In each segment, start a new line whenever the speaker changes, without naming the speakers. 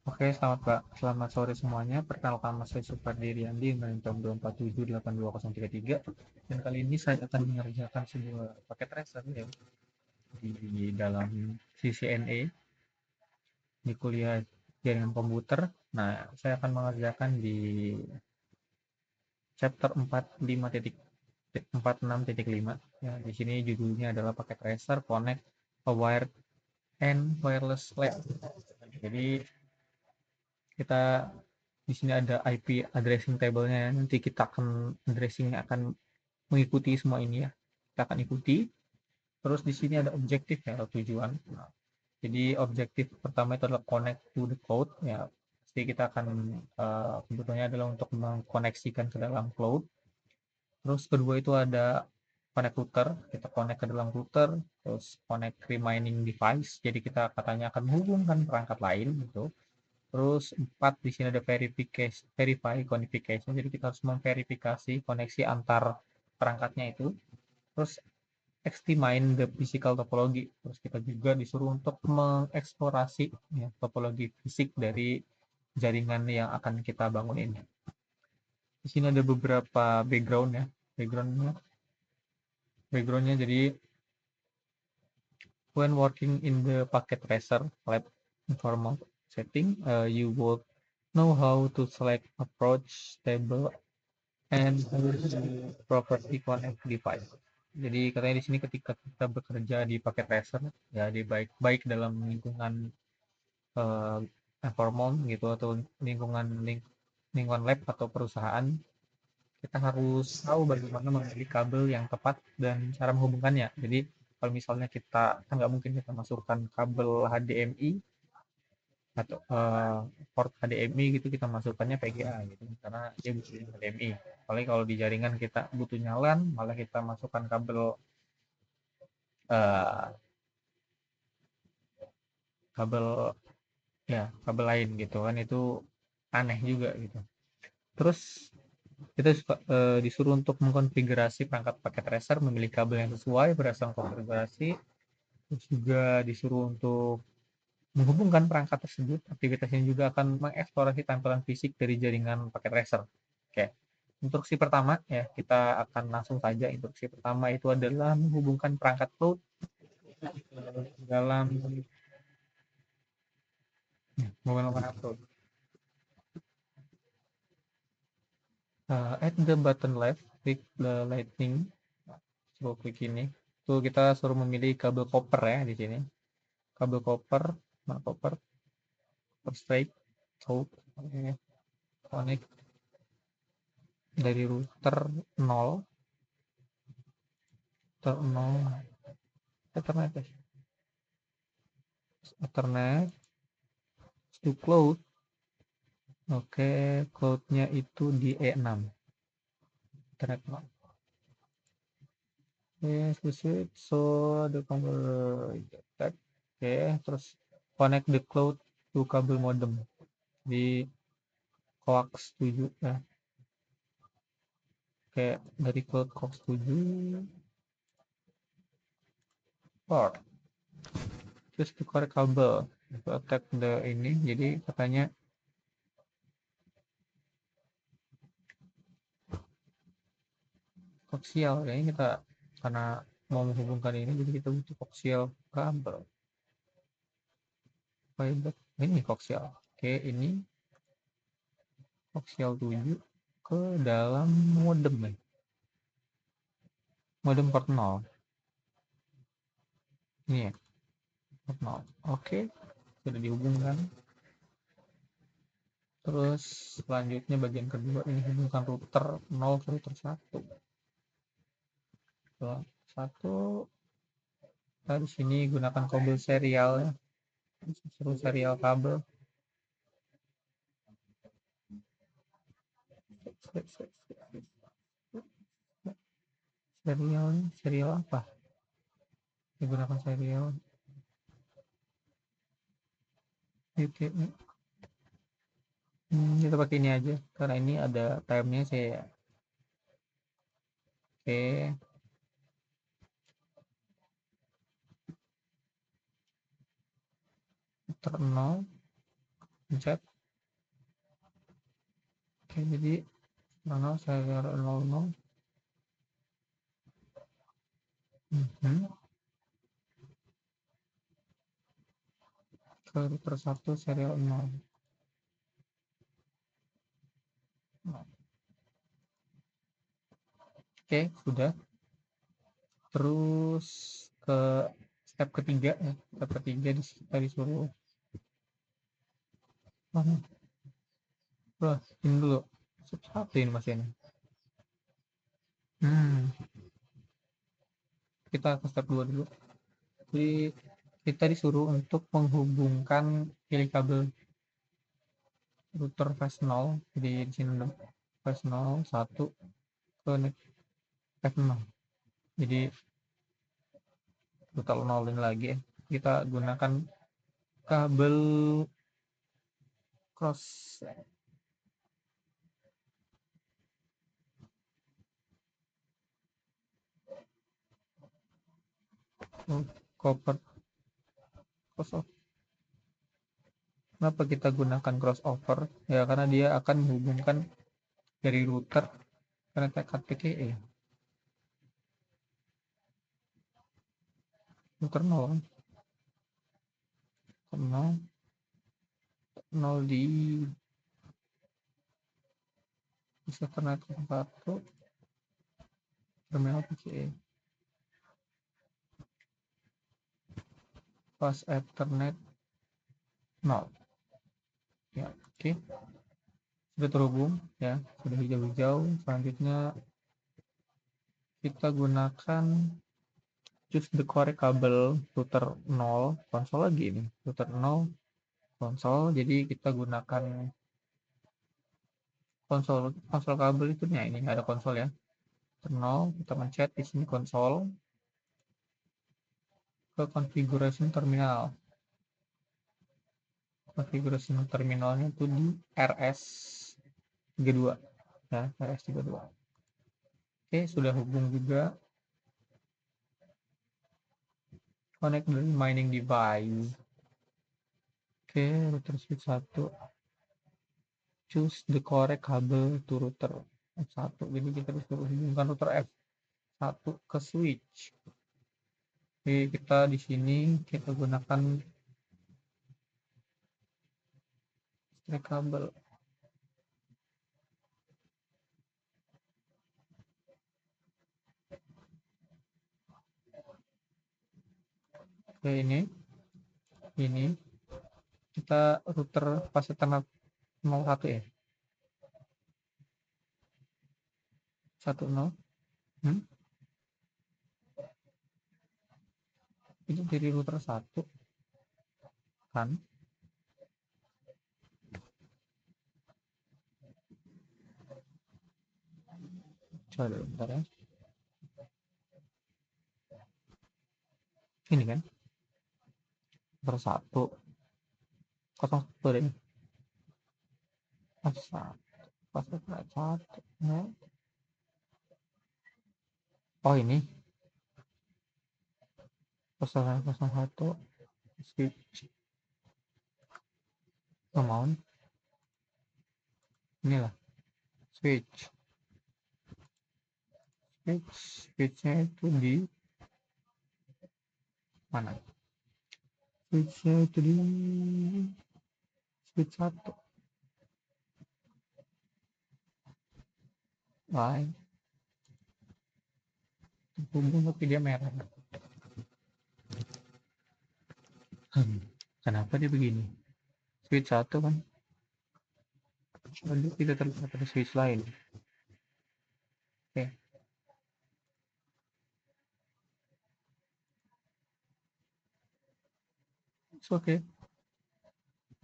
Oke, selamat sore semuanya. Perkenalkan nama saya Supardi Riyandi dengan jam 2478203 dan kali ini saya akan mengerjakan sebuah paket tracer ya di dalam CCNA di kuliah jaringan komputer. Nah, saya akan mengerjakan di chapter 46.5 ya. Di sini judulnya adalah paket tracer connect a wired and wireless lab. Jadi kita di sini ada IP addressing table-nya ya. Nanti kita akan addressing-nya akan mengikuti semua ini ya. Kita akan ikuti. Terus di sini ada objektif ya, atau tujuan. Nah, jadi objektif pertama itu adalah connect to the cloud ya. Pasti kita akan kebutuhannya adalah untuk mengkoneksikan ke dalam cloud. Terus kedua itu ada connect router, kita connect ke dalam router. Terus connect remaining device, jadi kita katanya akan menghubungkan perangkat lain gitu. Terus 4 di sini ada verify connectivity. Jadi kita harus memverifikasi koneksi antar perangkatnya itu. Terus examine the physical topology. Terus kita juga disuruh untuk mengeksplorasi ya, topologi fisik dari jaringan yang akan kita bangun ini. Di sini ada beberapa background ya. Backgroundnya jadi when working in the packet tracer lab informal setting, you would know how to select approach table and property connect device. Jadi katanya di sini ketika kita bekerja di paket tracer ya di baik dalam lingkungan uh, informal gitu atau lingkungan lab atau perusahaan, kita harus tahu bagaimana memilih kabel yang tepat dan cara menghubungkannya. Jadi kalau misalnya kita kan nggak mungkin kita masukkan kabel HDMI atau port HDMI gitu kita masukkannya VGA gitu karena dia butuh HDMI. Apalagi kalau di jaringan kita butuhnya LAN, malah kita masukkan kabel uh, kabel kabel lain gitu kan, itu aneh juga gitu. Terus kita disuruh untuk mengkonfigurasi perangkat paket tracer, memilih kabel yang sesuai berdasarkan konfigurasi. Terus juga disuruh untuk menghubungkan perangkat tersebut. Aktivitasnya juga akan mengeksplorasi tampilan fisik dari jaringan paket tracer. Oke. Instruksi pertama ya, kita akan langsung saja. Instruksi pertama itu adalah menghubungkan perangkat cloud dalam menggunakan cloud. At the button left, click the lightning. Coba klik ini. Tuh kita suruh memilih kabel copper ya di sini. Kabel copper, nah copper straight, code, connect dari router 0, Ethernet ya. Ethernet to cloud. Oke, cloudnya itu di E6. Ethernet 0. Yes, switch. So the converter. Oke, terus connect the cloud to kabel modem di coax 7 ya. Oke, dari cloud coax 7 port. Terus tukar kabel to attack the ini. Jadi katanya koaksial ya, ini kita karena mau menghubungkan ini jadi kita butuh koaksial kabel. Fiber ini koaksial. Oke, ini koaksial 7 ke dalam modem ya. Modem port 0. Ini ya, port 0. Oke, sudah dihubungkan. Terus selanjutnya bagian kedua ini hubungkan router 0 ke router 1. Satu, kita di sini gunakan kabel serial ya. Seru serial kabel. Serial apa? Digunakan serial UTM. Kita pakai ini aja karena ini ada time-nya saya. Oke. Router 0 pencet. Oke, jadi 00 serial 00. Ke router 1 serial 0. Oke, sudah. Terus ke step ketiga ya. Step ketiga kita disuruh ini dulu. Step 1 ini masih ini. Kita ke step 2 dulu. Jadi kita disuruh untuk menghubungkan pilih kabel router fast 0. Jadi di sini fast 0 1 ke F0. Jadi router 0 ini lagi ya. Kita gunakan kabel cross copper crossover. Kenapa kita gunakan crossover? Ya karena dia akan menghubungkan dari router ke network PKE. Router 0 di bisa ke network 1 terminal PKE. Pas Ethernet 0. Ya, oke. Sudah terhubung ya, sudah hijau-hijau. Selanjutnya kita gunakan choose the correct kabel router 0 konsol lagi nih, router 0 konsol. Jadi kita gunakan konsol kabel itu nih, ini ada konsol ya. 0, kita mencet di sini konsol, ke configuration terminal. Configuration terminalnya itu di RS32 ya, RS32. Oke, sudah hubung juga. Connect dari mining device. Oke, router switch 1. Choose the correct kabel to router F1. Jadi kita disuruh hubungkan router F1 ke switch. Oke, kita di sini kita gunakan straight kabel. Oke, ini kita router pas Ethernet 01 ya. 10. Itu dari router 1 kan. Coba dulu bentar ya. Ini kan router 1 01 deh. Pas Ethernet 1 ya. Oh, ini pas 01 switch amount. Inilah switchnya itu di mana? Switchnya itu di switch 1 line terhubung tapi dia merah. Kenapa dia begini? Switch 1 kan, lalu tidak terlihat ada switch lain. Oke. Oke.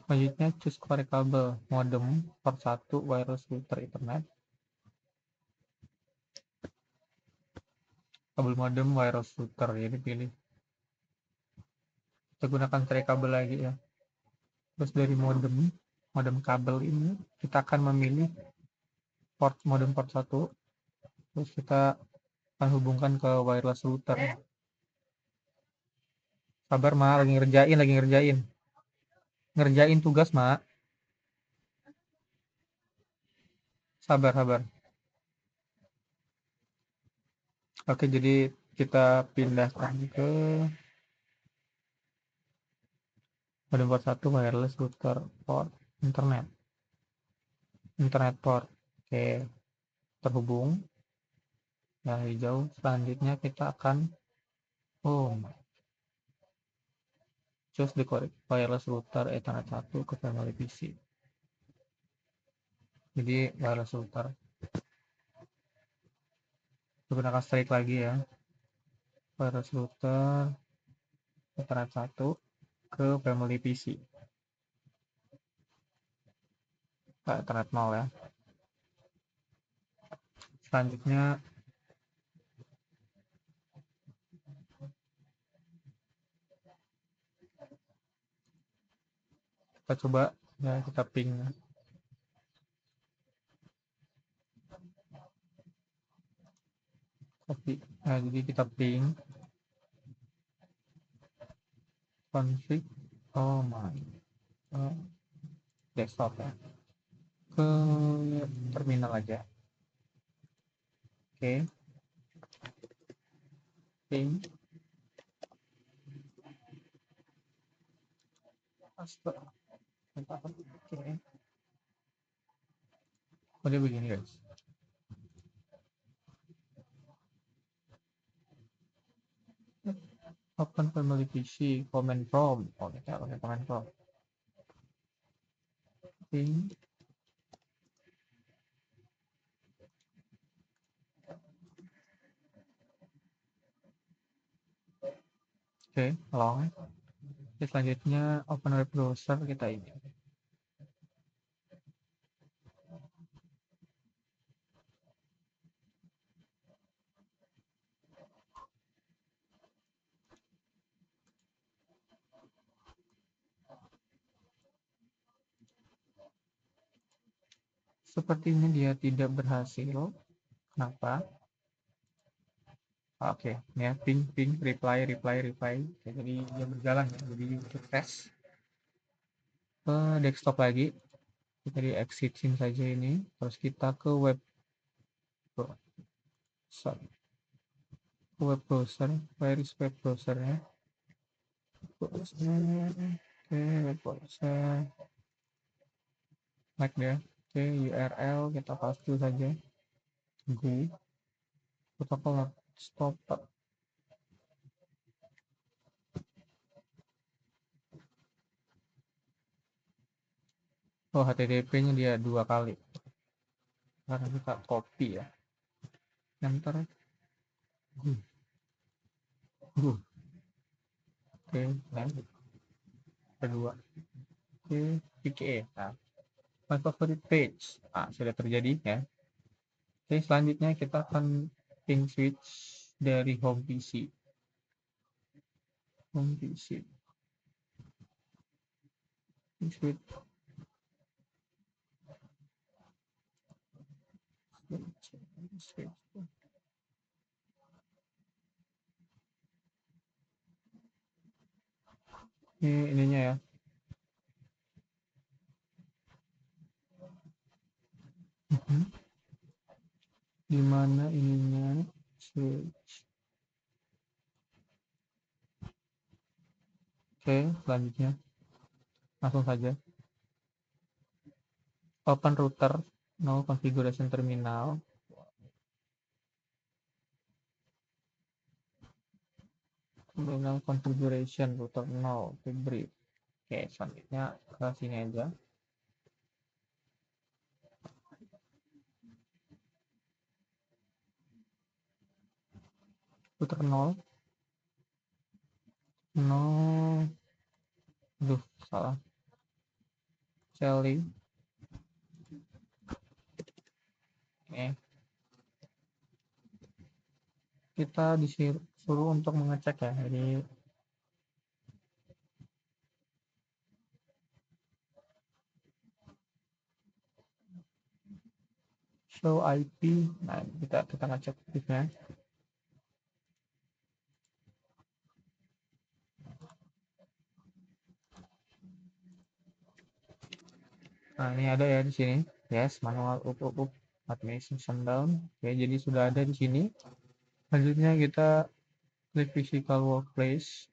Selanjutnya choose correct kabel modem port 1 wireless router Ethernet. Kabel modem wireless router jadi pilih. Kita gunakan tray kabel lagi ya. Terus dari modem kabel ini kita akan memilih modem port 1. Terus kita akan hubungkan ke wireless router. Sabar, Ma, lagi ngerjain tugas, Ma. Sabar. Oke, jadi kita pindahkan ke modem port 1 wireless router port internet port. Oke, terhubung. Yang hijau selanjutnya kita akan choose the correct wireless router Ethernet 1 ke family PC. Jadi wireless router gunakan strike lagi ya, wireless router Ethernet 1 ke family PC. Ethernet 0 ya. Selanjutnya kita coba ya, kita ping. Nah, jadi kita ping config desktop ya, ke terminal aja. Oke, ping Oke, begini guys. Open family PC command prompt. Kita pakai command prompt. Ping. Oke, long. Selanjutnya open web browser kita ini. Sepertinya dia tidak berhasil. Kenapa? Oke, ya ping reply. Oke, jadi dia berjalan ya. Jadi sukses. Ke desktop lagi. Kita di exitin saja ini. Terus kita ke web browser. Web browser. Where is web browser ya? Oke, web browser. Like ya. Oke, URL kita paste saja. Go. Protokol stop. HTTP-nya dia 2 kali. Karena kita copy ya. Enter. Oke, lanjut. Kedua. Oke, PKE. Nah, my favorite page. Sudah terjadi ya. Oke, selanjutnya kita akan ping switch dari home PC. Ping switch. Ini ininya ya. Dimana ininya switch. Oke, selanjutnya langsung saja open router no configuration terminal. Terminal configuration router no brief. Oke, selanjutnya ke sini aja. Router 0. Salah. Shelly. Oke. Kita disuruh untuk mengecek ya. Jadi show IP. Nah, kita ngecek IP-nya. Nah, ini ada ya di sini. Yes, manual up. Admission down. Oke, jadi sudah ada di sini. Selanjutnya kita klik physical workplace.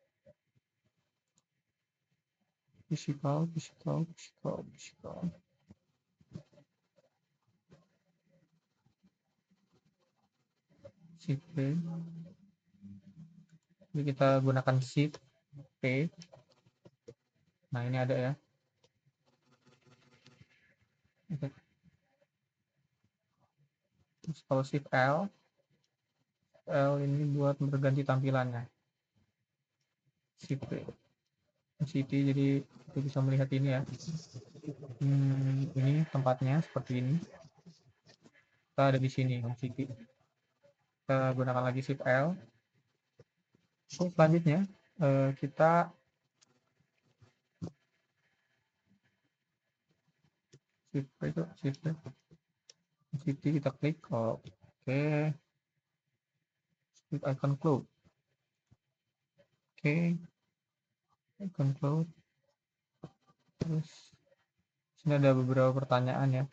Physical. Shift P. Jadi kita gunakan Shift P. Nah, ini ada ya. Oke. Terus kalau Shift L ini buat berganti tampilannya. Shift P. City, jadi kita bisa melihat ini ya. Ini tempatnya seperti ini. Kita ada di sini, City. Kita gunakan lagi Shift L. Selanjutnya kita Shift City, kita klik. Oke. Klik icon cloud. Oke. Icon cloud. Terus sini ada beberapa pertanyaan ya.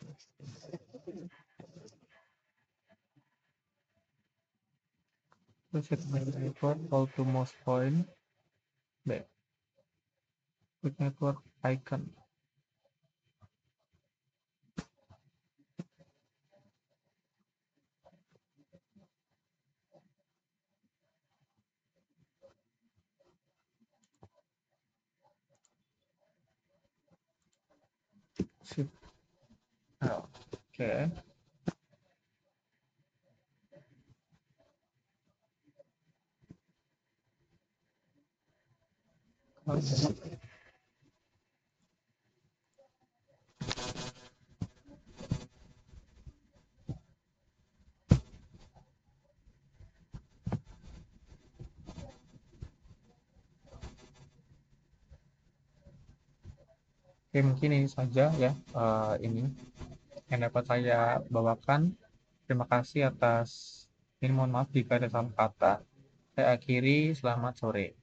Terus set network all to most point. Back. Klik network icon. Shift L. Oke. Oke, mungkin ini saja ya, ini yang dapat saya bawakan. Terima kasih atas ini, mohon maaf jika ada salah kata. Saya akhiri, selamat sore.